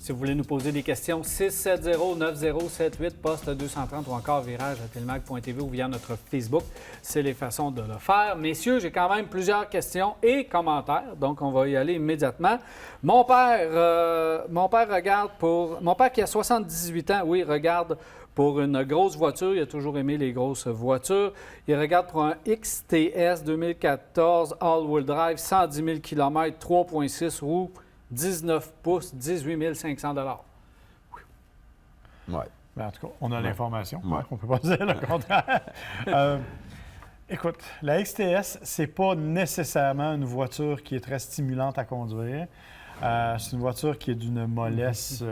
Si vous voulez nous poser des questions, 670-9078, poste 230 ou encore virage@telmac.tv ou via notre Facebook. C'est les façons de le faire. Messieurs, j'ai quand même plusieurs questions et commentaires, donc on va y aller immédiatement. Mon père regarde pour... Mon père qui a 78 ans, oui, regarde pour une grosse voiture. Il a toujours aimé les grosses voitures. Il regarde pour un XTS 2014 all-wheel drive, 110 000 km, 3,6 roues, 19 pouces, 18 500 $. Oui. Ben, en tout cas, on a l'information. Ouais. On ne peut pas dire le contraire. Écoute, la XTS, c'est pas nécessairement une voiture qui est très stimulante à conduire. C'est une voiture qui est d'une mollesse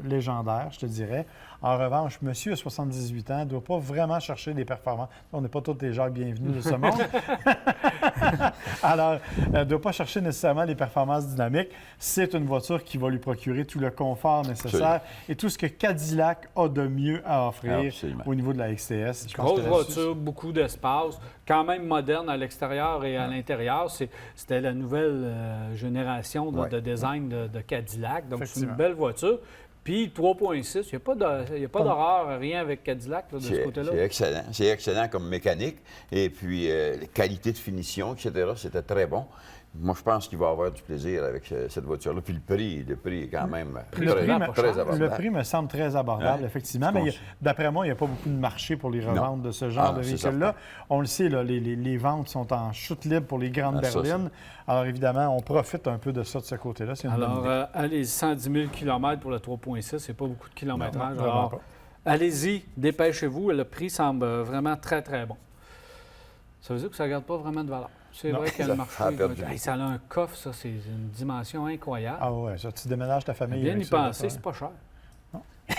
légendaire, je te dirais. En revanche, monsieur a 78 ans, ne doit pas vraiment chercher des performances. On n'est pas tous des gens bienvenus de ce monde. Alors, ne doit pas chercher nécessairement des performances dynamiques. C'est une voiture qui va lui procurer tout le confort nécessaire et tout ce que Cadillac a de mieux à offrir au niveau de la XTS. Grosse voiture, beaucoup d'espace, quand même moderne à l'extérieur et à l'intérieur. C'était la nouvelle génération de design de Cadillac. Donc, c'est une belle voiture. Puis 3,6, il n'y a pas d'horreur, rien avec Cadillac là, de ce côté-là. C'est excellent. C'est excellent comme mécanique. Et puis, la qualité de finition, etc., c'était très bon. Moi, je pense qu'il va avoir du plaisir avec cette voiture-là. Puis le prix est quand même très abordable. Le prix me semble très abordable, effectivement. Mais d'après moi, il n'y a pas beaucoup de marché pour les reventes de ce genre de véhicule-là. On le sait, là, les ventes sont en chute libre pour les grandes berlines. Alors, évidemment, on profite un peu de ça de ce côté-là. Alors, allez, 110 000 km pour le 3,6, c'est pas beaucoup de kilométrage. Alors, allez-y, dépêchez-vous. Le prix semble vraiment très, très bon. Ça veut dire que ça ne garde pas vraiment de valeur. C'est vrai que le marché... ça a un coffre, ça, c'est une dimension incroyable. Ah ouais, ça, tu déménages ta famille. Bien y penser, c'est pas cher.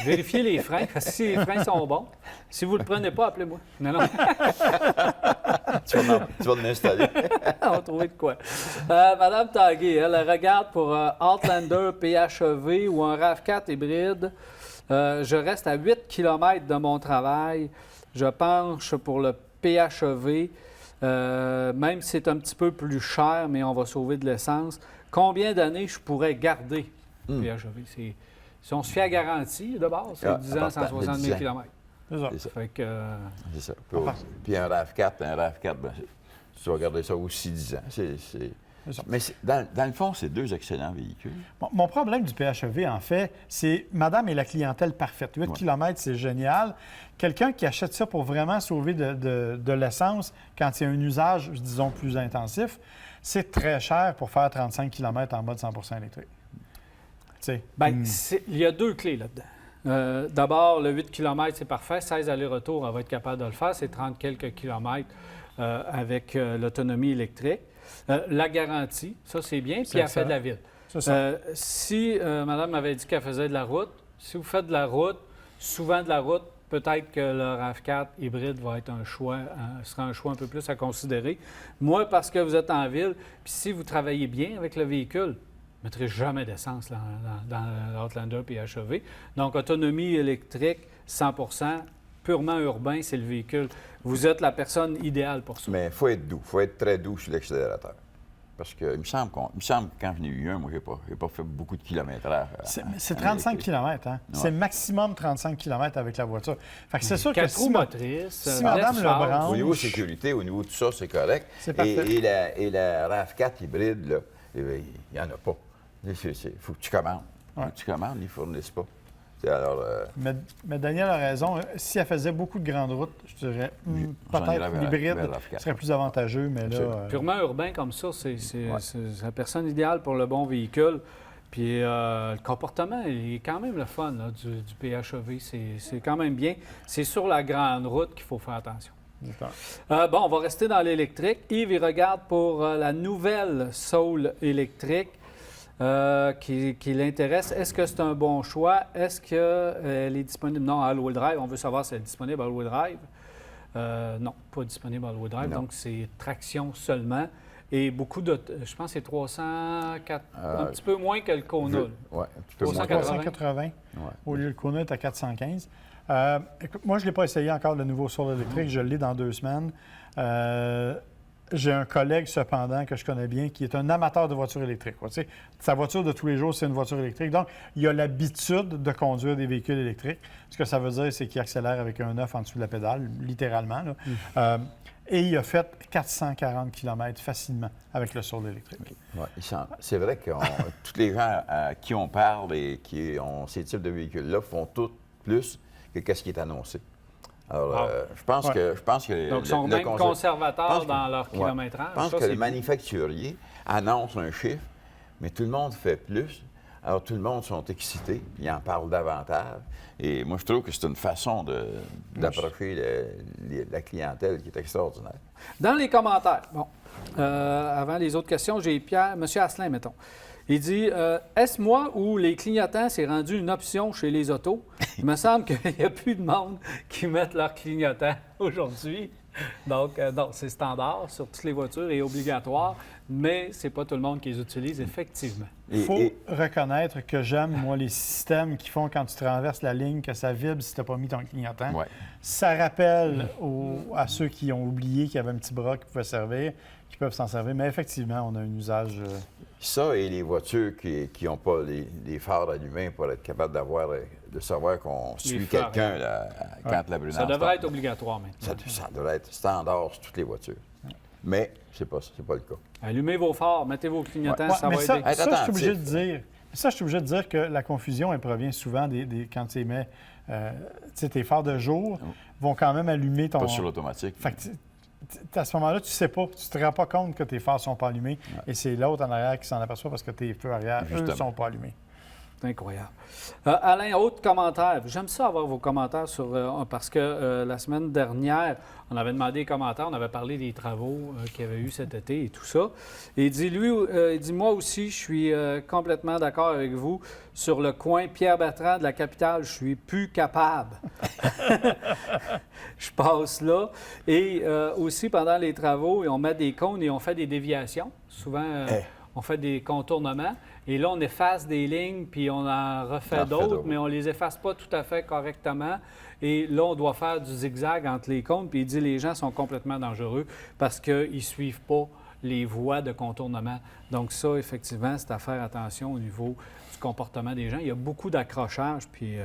Vérifiez les freins, parce que si les freins sont bons, si vous ne le prenez pas, appelez-moi. Non. Tu vas l'installer. On va trouver de quoi. Madame Tanguay, elle regarde pour Outlander PHEV ou un RAV4 hybride. Je reste à 8 km de mon travail. Je penche pour le PHEV. Même si c'est un petit peu plus cher, mais on va sauver de l'essence. Combien d'années je pourrais garder PHEV? Si on se fait à garantie, de base, c'est 10 ans, 160 000 km. C'est ça. C'est ça. Fait que, c'est ça. Puis un RAV4, tu vas garder ça aussi 10 ans. Mais dans le fond, c'est deux excellents véhicules. Mon problème du PHEV, en fait, c'est madame est la clientèle parfaite. 8 km, c'est génial. Quelqu'un qui achète ça pour vraiment sauver de l'essence quand il y a un usage, disons, plus intensif, c'est très cher pour faire 35 km en mode 100% électrique. Il y a deux clés là-dedans. D'abord, le 8 km, c'est parfait. 16 allers-retours, on va être capable de le faire. C'est 30 quelques kilomètres avec l'autonomie électrique. La garantie, ça, c'est bien. Puis elle fait de la ville. Si madame m'avait dit qu'elle faisait de la route, si vous faites de la route, souvent de la route, peut-être que le RAV4 hybride va être sera un choix un peu plus à considérer. Moi, parce que vous êtes en ville, puis si vous travaillez bien avec le véhicule, vous ne mettrez jamais d'essence dans l'Outlander PHEV. Donc, autonomie électrique, 100 purement urbain, c'est le véhicule. Vous êtes la personne idéale pour ça. Mais il faut être doux. Il faut être très doux sur l'accélérateur. Parce que il me semble que quand j'en ai eu un, moi, j'ai pas fait beaucoup de kilométrage. C'est 35 km, hein? Ouais. C'est maximum 35 km avec la voiture. Fait que c'est sûr que si Madame Lebranche... Au niveau sécurité, au niveau de tout ça, c'est correct. C'est parfait. Et la RAV4 hybride, là, il n'y en a pas. Il faut que tu commandes. Il faut que tu commandes, ils ne fournissent pas. Alors, mais Daniel a raison. Si elle faisait beaucoup de grandes routes, je dirais peut-être l'hybride serait plus avantageux, mais là... Purement urbain comme ça, c'est la personne idéale pour le bon véhicule. Puis le comportement, il est quand même le fun là, du PHEV. C'est quand même bien. C'est sur la grande route qu'il faut faire attention. Bon, on va rester dans l'électrique. Yves, il regarde pour la nouvelle Soul électrique. Qui l'intéresse. Est-ce que c'est un bon choix? Est-ce qu'elle est disponible? Non, à all-wheel drive. On veut savoir si elle est disponible à all-wheel drive. Non, pas disponible à all-wheel drive. Donc, c'est traction seulement. Et beaucoup de... Je pense que c'est 304... un petit peu moins que le Kona. Oui, un petit peu moins. 380. Ouais. Au lieu, le Kona est à 415. Écoute, moi, je ne l'ai pas essayé encore, le nouveau Soul électrique. Je l'ai dans 2 semaines. j'ai un collègue, cependant, que je connais bien, qui est un amateur de voitures électriques. Tu sais, sa voiture de tous les jours, c'est une voiture électrique. Donc, il a l'habitude de conduire des véhicules électriques. Ce que ça veut dire, c'est qu'il accélère avec un œuf en dessous de la pédale, littéralement. Là. Et il a fait 440 km facilement avec le Soul électrique. Ouais, c'est vrai que tous les gens à qui on parle et qui ont ces types de véhicules-là font tout plus que ce qui est annoncé. Alors, je pense que donc, ils sont même conservateurs dans leur kilométrage. Je pense que le manufacturier annonce un chiffre, mais tout le monde fait plus. Alors, tout le monde sont excités, puis ils en parlent davantage. Et moi, je trouve que c'est une façon d'approcher la clientèle qui est extraordinaire. Dans les commentaires, avant les autres questions, j'ai Pierre, M. Asselin, mettons. Il dit est-ce moi ou les clignotants, c'est rendu une option chez les autos? Il me semble qu'il n'y a plus de monde qui mettent leurs clignotants aujourd'hui. Donc, non, c'est standard sur toutes les voitures et obligatoire, mais c'est pas tout le monde qui les utilise, effectivement. Il faut reconnaître que j'aime, moi, les systèmes qui font quand tu traverses la ligne que ça vibre si tu n'as pas mis ton clignotant. Ouais. Ça rappelle à ceux qui ont oublié qu'il y avait un petit bras qui pouvait servir, qui peuvent s'en servir. Mais effectivement, on a un usage... Ça et les voitures qui n'ont pas les phares allumés pour être capable de savoir qu'on suit quelqu'un quand la brunante... Ça devrait être obligatoire maintenant. Ça devrait être standard sur toutes les voitures. Mais c'est pas le cas. Allumez vos phares, mettez vos clignotants, ça va aider. Ça, je suis obligé de dire. Ça, je suis obligé de dire que la confusion, elle provient souvent quand tu mets... tu sais, tes phares de jour vont quand même allumer ton... Pas sur l'automatique. Fait que à ce moment-là, tu sais pas, tu te rends pas compte que tes phares ne sont pas allumés. Ouais. Et c'est l'autre en arrière qui s'en aperçoit parce que tes feux arrière, eux, ne sont pas allumés. C'est incroyable. Alain, autre commentaire. J'aime ça avoir vos commentaires parce que la semaine dernière, on avait demandé des commentaires, on avait parlé des travaux qu'il y avait eu cet été et tout ça. Et il dit, moi aussi, je suis complètement d'accord avec vous. Sur le coin Pierre-Bertrand de la capitale, je suis plus capable. Je passe là. Et aussi, pendant les travaux, on met des cônes et on fait des déviations. Souvent, on fait des contournements. Et là, on efface des lignes, puis on en refait d'autres, mais on ne les efface pas tout à fait correctement. Et là, on doit faire du zigzag entre les cônes. Puis il dit les gens sont complètement dangereux parce qu'ils ne suivent pas les voies de contournement. Donc ça, effectivement, c'est à faire attention au niveau du comportement des gens. Il y a beaucoup d'accrochages. Puis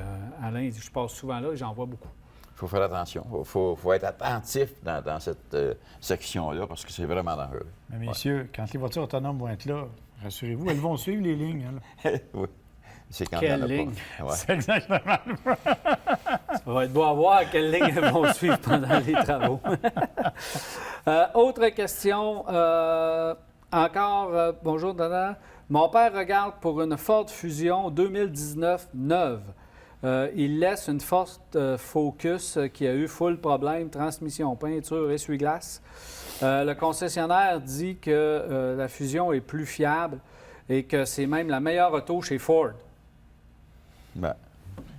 Alain, il dit, je passe souvent là et j'en vois beaucoup. Il faut faire attention. Il faut être attentif dans cette section-là parce que c'est vraiment dangereux. Mais messieurs, quand les voitures autonomes vont être là, rassurez-vous, elles vont suivre les lignes. Oui. C'est quand quelle ligne? Ouais. C'est exactement. Ça va être beau à voir quelle ligne elles vont suivre pendant les travaux. Autre question. Encore, bonjour Dada. Mon père regarde pour une Ford Fusion 2019 neuve. Il laisse une Ford Focus qui a eu full problème, transmission, peinture, essuie-glace. Le concessionnaire dit que la Fusion est plus fiable et que c'est même la meilleure auto chez Ford. Ben,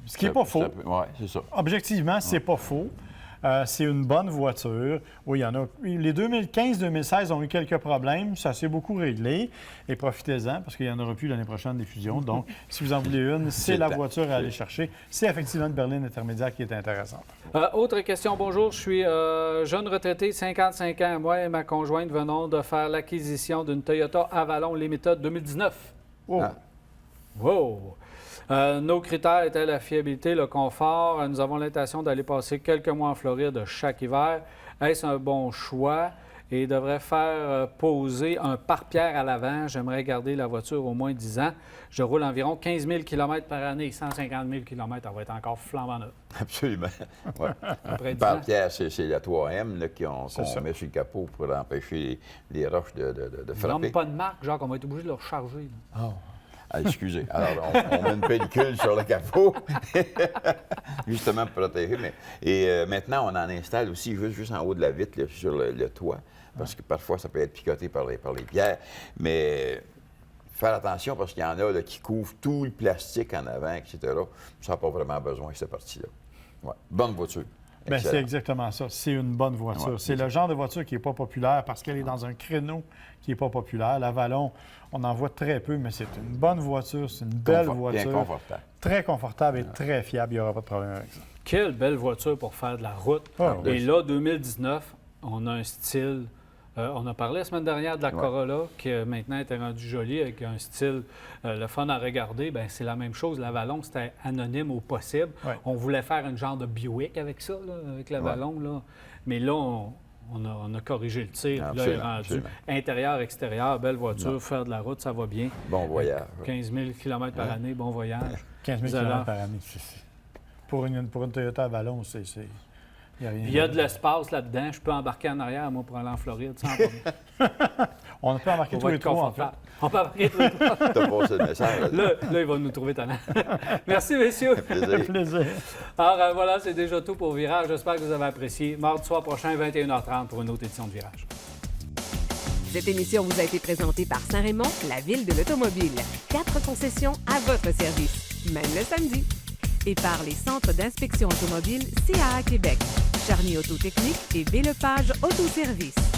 ce qui n'est pas faux. Oui, c'est ça. Objectivement, c'est pas faux. C'est une bonne voiture. Oui, il y en a. Les 2015-2016 ont eu quelques problèmes. Ça s'est beaucoup réglé. Et profitez-en, parce qu'il n'y en aura plus l'année prochaine des fusions. Donc, si vous en voulez une, c'est la voiture à aller chercher. C'est effectivement une berline intermédiaire qui est intéressante. Autre question. Bonjour, je suis jeune retraité, 55 ans. Moi et ma conjointe venons de faire l'acquisition d'une Toyota Avalon Limited 2019. Oh. Ah. Wow! Nos critères étaient la fiabilité, le confort. Nous avons l'intention d'aller passer quelques mois en Floride chaque hiver. Est-ce un bon choix? Et devrait faire poser un pare-pierre à l'avant. J'aimerais garder la voiture au moins 10 ans. Je roule environ 15 000 km par année. 150 000 km, elle va être encore flambant neuve. Absolument. Ouais. Après 10 ans. Pare-pierre, c'est la 3M là, qu'on met sur le capot pour empêcher les roches de frapper. Non, pas de marque, genre, on va être obligé de le recharger. Ah, excusez. Alors, on met une pellicule sur le capot, justement pour protéger. Et maintenant, on en installe aussi juste en haut de la vitre, là, sur le toit, parce que parfois, ça peut être picoté par les pierres. Mais faire attention, parce qu'il y en a là, qui couvrent tout le plastique en avant, etc. Ça n'a pas vraiment besoin de cette partie-là. Ouais. Bonne voiture. Bien, c'est exactement ça. C'est une bonne voiture. Ouais, c'est le genre de voiture qui n'est pas populaire parce qu'elle est dans un créneau qui n'est pas populaire. L'Avalon, on en voit très peu, mais c'est une bonne voiture, c'est une belle voiture. Bien confortable. Très confortable et très fiable. Il n'y aura pas de problème avec ça. Quelle belle voiture pour faire de la route. Oh, et là, 2019, on a un style On a parlé la semaine dernière de la Corolla, qui maintenant était rendue jolie, avec un style, le fun à regarder. Bien, c'est la même chose. L'Avalon, c'était anonyme au possible. Ouais. On voulait faire une genre de Buick avec ça, là, avec l'Avalon. Là. Mais là, on a corrigé le tir. Là, il est rendu intérieur, extérieur, belle voiture, faire de la route, ça va bien. Bon voyage. 15 000 km par année, bon voyage. 15 000 km par année. Pour une Toyota Avalon, c'est... Il y a de l'espace là-dedans. Je peux embarquer en arrière, moi, pour aller en Floride, sans problème. On peut embarquer tous les trois, en fait. On peut embarquer tous les trois. T'as passé le message. Là, il va nous trouver talent. Merci, messieurs. Plaisir. Alors, voilà, c'est déjà tout pour Virage. J'espère que vous avez apprécié. Mardi soir prochain, 21h30, pour une autre édition de Virage. Cette émission vous a été présentée par Saint-Raymond, la ville de l'automobile. 4 concessions à votre service, même le samedi. Et par les centres d'inspection automobile CAA Québec, Charny Autotechnique et Belle-Page Autoservice.